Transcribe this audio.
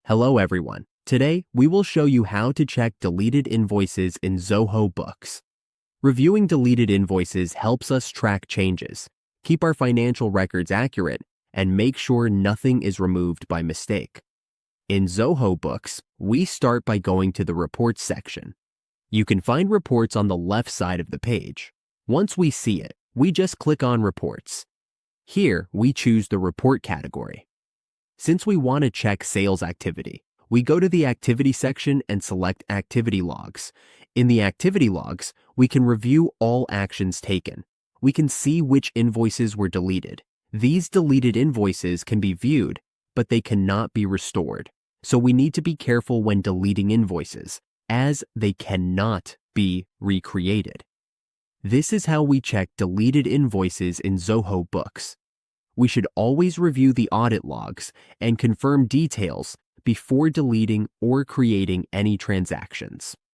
Hello everyone. Today, we will show you how to check deleted invoices in Zoho Books. Reviewing deleted invoices helps us track changes, keep our financial records accurate, and make sure nothing is removed by mistake. In Zoho Books, we start by going to the Reports section. You can find reports on the left side of the page. Once we see it, we just click on Reports. Here, we choose the Report category. Since we want to check sales activity, we go to the Activity section and select Activity Logs. In the Activity Logs, we can review all actions taken. We can see which invoices were deleted. These deleted invoices can be viewed, but they cannot be restored. So we need to be careful when deleting invoices, as they cannot be recreated. This is how we check deleted invoices in Zoho Books. We should always review the audit logs and confirm details before deleting or creating any transactions.